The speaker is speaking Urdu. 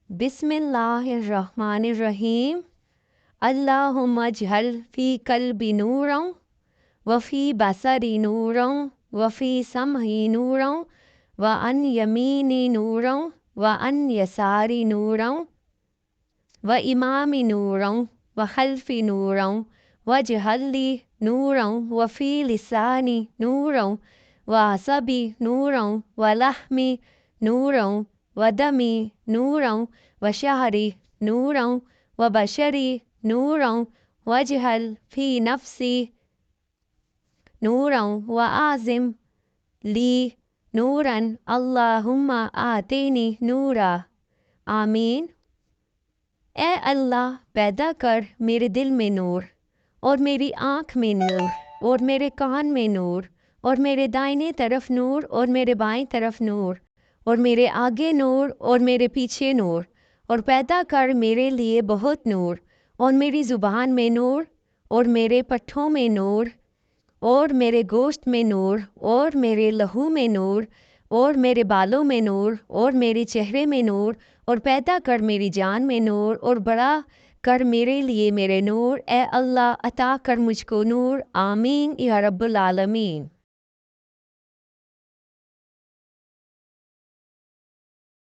بسم اللہ الرحمن الرحیم۔ اللہم اجعل فی قلبی نورا وفی بصری نورا وفی سمعی نورا وعن یمینی نورا وعن یساری نورا وامامی نورا وخلفی نورا واجعل لی نورا وفی لسانی نورا وعصبی نورا ولحمی نورا ودمی نورا وشعری نورا وبشری نورا واجعل فی نفسی نورا وأعظم لی نورا اللہم آتینی نورا۔ آمین۔ اے اللہ پیدا کر میرے دل میں نور، اور میری آنکھ میں نور، اور میرے کان میں نور، اور میرے دائیں طرف نور، اور میرے بائیں طرف نور، اور میرے آگے نور، اور میرے پیچھے نور، اور پیدا کر میرے لیے بہت نور، اور میری زبان میں نور، اور میرے پٹھوں میں نور، اور میرے گوشت میں نور، اور میرے لہو میں نور، اور میرے بالوں میں نور، اور میرے چہرے میں نور، اور پیدا کر میری جان میں نور، اور بڑا کر میرے لیے میرے نور۔ اے اللہ عطا کر مجھ کو نور۔ آمین یا رب العالمین۔